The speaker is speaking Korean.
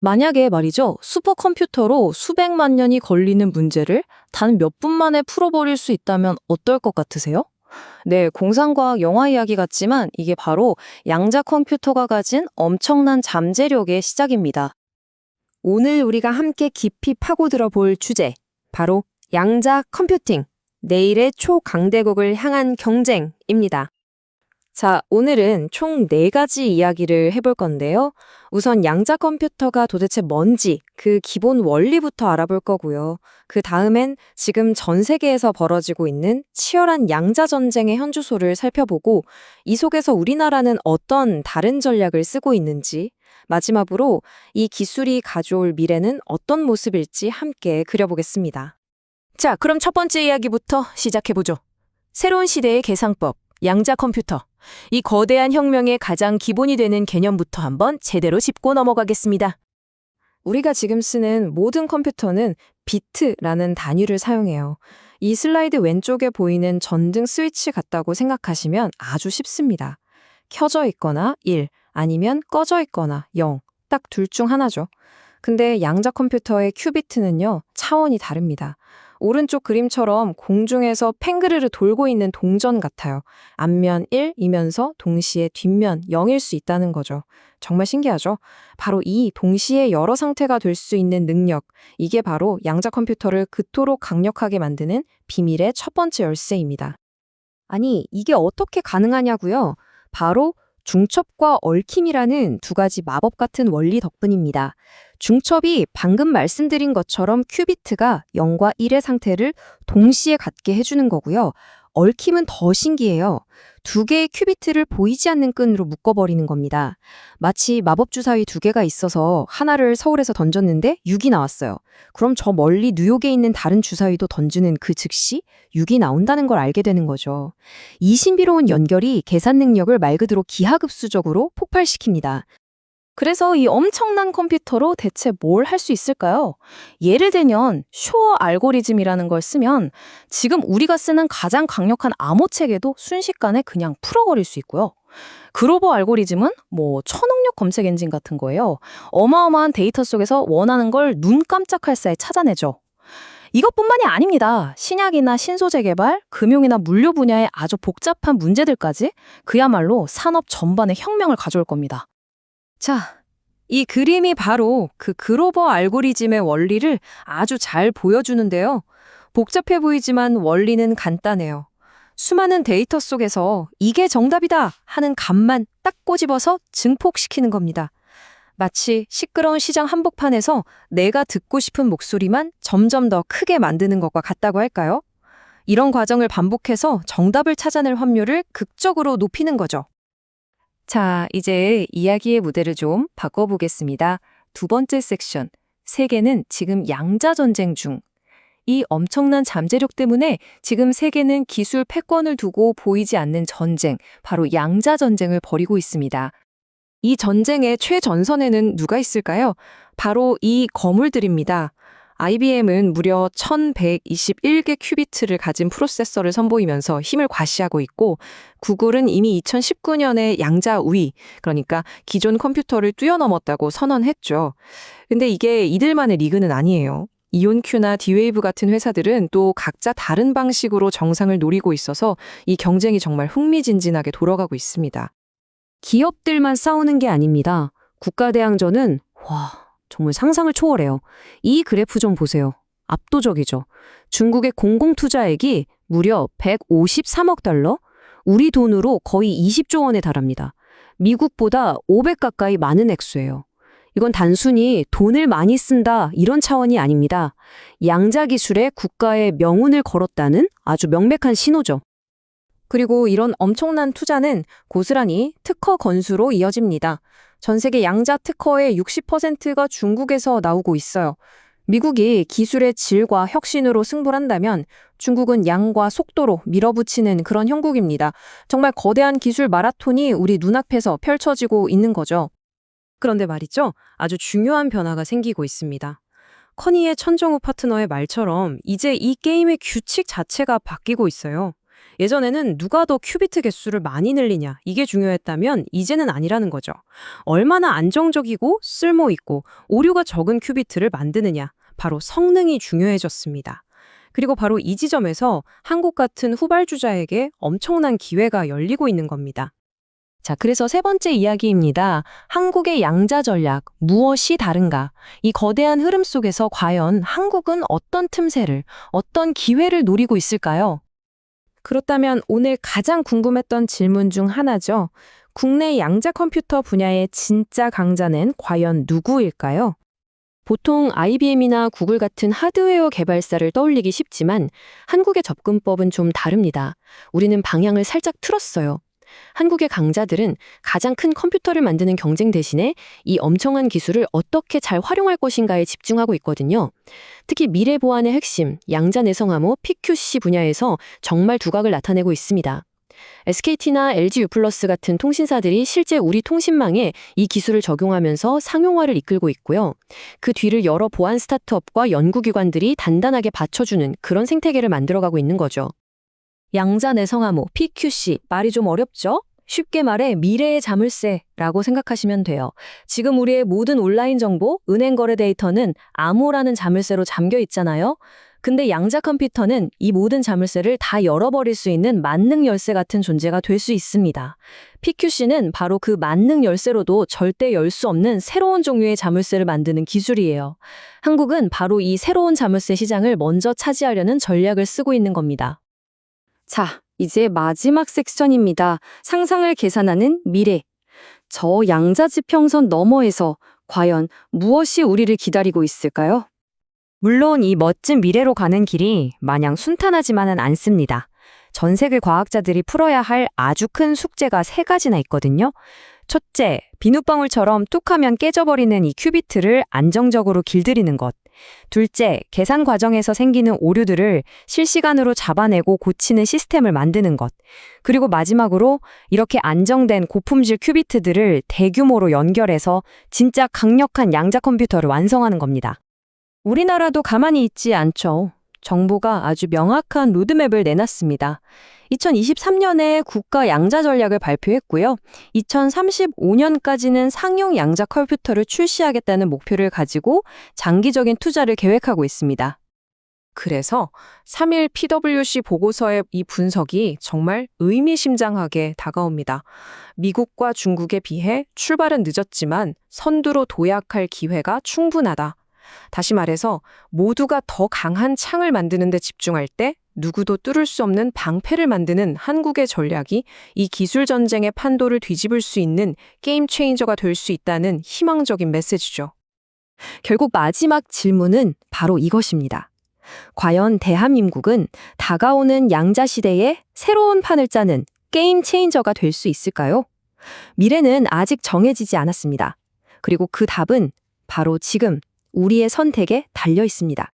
만약에 말이죠, 슈퍼컴퓨터로 수백만 년이 걸리는 문제를 단 몇 분 만에 풀어버릴 수 있다면 어떨 것 같으세요? 네, 공상과학 영화 이야기 같지만 이게 바로 양자 컴퓨터가 가진 엄청난 잠재력의 시작입니다. 오늘 우리가 함께 깊이 파고들어 볼 주제, 바로 양자 컴퓨팅, 내일의 초강대국을 향한 경쟁입니다. 자, 오늘은 총 4가지 이야기를 해볼 건데요. 우선 양자 컴퓨터가 도대체 뭔지 그 기본 원리부터 알아볼 거고요. 그 다음엔 지금 전 세계에서 벌어지고 있는 치열한 양자 전쟁의 현주소를 살펴보고 이 속에서 우리나라는 어떤 다른 전략을 쓰고 있는지, 마지막으로 이 기술이 가져올 미래는 어떤 모습일지 함께 그려보겠습니다. 자, 그럼 첫 번째 이야기부터 시작해보죠. 새로운 시대의 계산법, 양자 컴퓨터. 이 거대한 혁명의 가장 기본이 되는 개념부터 한번 제대로 짚고 넘어가겠습니다. 우리가 지금 쓰는 모든 컴퓨터는 비트라는 단위를 사용해요. 이 슬라이드 왼쪽에 보이는 전등 스위치 같다고 생각하시면 아주 쉽습니다. 켜져 있거나 1, 아니면 꺼져 있거나 0, 딱 둘 중 하나죠. 근데 양자 컴퓨터의 큐비트는요, 차원이 다릅니다. 오른쪽 그림처럼 공중에서 팽그르르 돌고 있는 동전 같아요. 앞면 1이면서 동시에 뒷면 0일 수 있다는 거죠. 정말 신기하죠? 바로 이 동시에 여러 상태가 될 수 있는 능력, 이게 바로 양자 컴퓨터를 그토록 강력하게 만드는 비밀의 첫 번째 열쇠입니다. 아니, 이게 어떻게 가능하냐고요? 바로 중첩과 얽힘이라는 두 가지 마법 같은 원리 덕분입니다. 중첩이 방금 말씀드린 것처럼 큐비트가 0과 1의 상태를 동시에 갖게 해주는 거고요. 얽힘은 더 신기해요. 두 개의 큐비트를 보이지 않는 끈으로 묶어버리는 겁니다. 마치 마법 주사위 두 개가 있어서 하나를 서울에서 던졌는데 6이 나왔어요. 그럼 저 멀리 뉴욕에 있는 다른 주사위도 던지는 그 즉시 6이 나온다는 걸 알게 되는 거죠. 이 신비로운 연결이 계산 능력을 말 그대로 기하급수적으로 폭발시킵니다. 그래서 이 엄청난 컴퓨터로 대체 뭘 할 수 있을까요? 예를 들면 쇼어 알고리즘이라는 걸 쓰면 지금 우리가 쓰는 가장 강력한 암호책에도 순식간에 그냥 풀어버릴 수 있고요. 그로버 알고리즘은 천억력 검색 엔진 같은 거예요. 어마어마한 데이터 속에서 원하는 걸 눈 깜짝할 사이 찾아내죠. 이것뿐만이 아닙니다. 신약이나 신소재 개발, 금융이나 물류 분야의 아주 복잡한 문제들까지 그야말로 산업 전반에 혁명을 가져올 겁니다. 자, 이 그림이 바로 그 그로버 알고리즘의 원리를 아주 잘 보여주는데요. 복잡해 보이지만 원리는 간단해요. 수많은 데이터 속에서 이게 정답이다 하는 값만 딱 꼬집어서 증폭시키는 겁니다. 마치 시끄러운 시장 한복판에서 내가 듣고 싶은 목소리만 점점 더 크게 만드는 것과 같다고 할까요? 이런 과정을 반복해서 정답을 찾아낼 확률을 극적으로 높이는 거죠. 자, 이제 이야기의 무대를 좀 바꿔보겠습니다. 두 번째 섹션, 세계는 지금 양자 전쟁 중. 이 엄청난 잠재력 때문에 지금 세계는 기술 패권을 두고 보이지 않는 전쟁, 바로 양자 전쟁을 벌이고 있습니다. 이 전쟁의 최전선에는 누가 있을까요? 바로 이 거물들입니다. IBM은 무려 1121개 큐비트를 가진 프로세서를 선보이면서 힘을 과시하고 있고, 구글은 이미 2019년에 양자 우위, 그러니까 기존 컴퓨터를 뛰어넘었다고 선언했죠. 근데 이게 이들만의 리그는 아니에요. 이온큐나 디웨이브 같은 회사들은 또 각자 다른 방식으로 정상을 노리고 있어서 이 경쟁이 정말 흥미진진하게 돌아가고 있습니다. 기업들만 싸우는 게 아닙니다. 국가대항전은 정말 상상을 초월해요. 이 그래프 좀 보세요. 압도적이죠. 중국의 공공투자액이 무려 153억 달러? 우리 돈으로 거의 20조 원에 달합니다. 미국보다 500 가까이 많은 액수예요. 이건 단순히 돈을 많이 쓴다 이런 차원이 아닙니다. 양자 기술에 국가의 명운을 걸었다는 아주 명백한 신호죠. 그리고 이런 엄청난 투자는 고스란히 특허 건수로 이어집니다. 전 세계 양자 특허의 60%가 중국에서 나오고 있어요. 미국이 기술의 질과 혁신으로 승부한다면 중국은 양과 속도로 밀어붙이는 그런 형국입니다. 정말 거대한 기술 마라톤이 우리 눈앞에서 펼쳐지고 있는 거죠. 그런데 말이죠, 아주 중요한 변화가 생기고 있습니다. 커니의 천정우 파트너의 말처럼 이제 이 게임의 규칙 자체가 바뀌고 있어요. 예전에는 누가 더 큐비트 개수를 많이 늘리냐, 이게 중요했다면 이제는 아니라는 거죠. 얼마나 안정적이고 쓸모있고 오류가 적은 큐비트를 만드느냐, 바로 성능이 중요해졌습니다. 그리고 바로 이 지점에서 한국 같은 후발주자에게 엄청난 기회가 열리고 있는 겁니다. 자, 그래서 세 번째 이야기입니다. 한국의 양자 전략, 무엇이 다른가? 이 거대한 흐름 속에서 과연 한국은 어떤 틈새를, 어떤 기회를 노리고 있을까요? 그렇다면 오늘 가장 궁금했던 질문 중 하나죠. 국내 양자 컴퓨터 분야의 진짜 강자는 과연 누구일까요? 보통 IBM이나 구글 같은 하드웨어 개발사를 떠올리기 쉽지만 한국의 접근법은 좀 다릅니다. 우리는 방향을 살짝 틀었어요. 한국의 강자들은 가장 큰 컴퓨터를 만드는 경쟁 대신에 이 엄청난 기술을 어떻게 잘 활용할 것인가에 집중하고 있거든요. 특히 미래 보안의 핵심, 양자 내성암호 PQC 분야에서 정말 두각을 나타내고 있습니다. SKT나 LG U+ 같은 통신사들이 실제 우리 통신망에 이 기술을 적용하면서 상용화를 이끌고 있고요. 그 뒤를 여러 보안 스타트업과 연구기관들이 단단하게 받쳐주는 그런 생태계를 만들어가고 있는 거죠. 양자 내성암호, PQC, 말이 좀 어렵죠? 쉽게 말해 미래의 자물쇠라고 생각하시면 돼요. 지금 우리의 모든 온라인 정보, 은행 거래 데이터는 암호라는 자물쇠로 잠겨 있잖아요. 근데 양자 컴퓨터는 이 모든 자물쇠를 다 열어버릴 수 있는 만능 열쇠 같은 존재가 될 수 있습니다. PQC는 바로 그 만능 열쇠로도 절대 열 수 없는 새로운 종류의 자물쇠를 만드는 기술이에요. 한국은 바로 이 새로운 자물쇠 시장을 먼저 차지하려는 전략을 쓰고 있는 겁니다. 자, 이제 마지막 섹션입니다. 상상을 계산하는 미래. 저 양자지평선 너머에서 과연 무엇이 우리를 기다리고 있을까요? 물론 이 멋진 미래로 가는 길이 마냥 순탄하지만은 않습니다. 전 세계 과학자들이 풀어야 할 아주 큰 숙제가 세 가지나 있거든요. 첫째, 비눗방울처럼 뚝하면 깨져버리는 이 큐비트를 안정적으로 길들이는 것. 둘째, 계산 과정에서 생기는 오류들을 실시간으로 잡아내고 고치는 시스템을 만드는 것. 그리고 마지막으로 이렇게 안정된 고품질 큐비트들을 대규모로 연결해서 진짜 강력한 양자 컴퓨터를 완성하는 겁니다. 우리나라도 가만히 있지 않죠. 정부가 아주 명확한 로드맵을 내놨습니다. 2023년에 국가 양자 전략을 발표했고요. 2035년까지는 상용 양자 컴퓨터를 출시하겠다는 목표를 가지고 장기적인 투자를 계획하고 있습니다. 그래서 3일 PwC 보고서의 이 분석이 정말 의미심장하게 다가옵니다. 미국과 중국에 비해 출발은 늦었지만 선두로 도약할 기회가 충분하다. 다시 말해서 모두가 더 강한 창을 만드는 데 집중할 때 누구도 뚫을 수 없는 방패를 만드는 한국의 전략이 이 기술 전쟁의 판도를 뒤집을 수 있는 게임 체인저가 될 수 있다는 희망적인 메시지죠. 결국 마지막 질문은 바로 이것입니다. 과연 대한민국은 다가오는 양자 시대에 새로운 판을 짜는 게임 체인저가 될 수 있을까요? 미래는 아직 정해지지 않았습니다. 그리고 그 답은 바로 지금 우리의 선택에 달려 있습니다.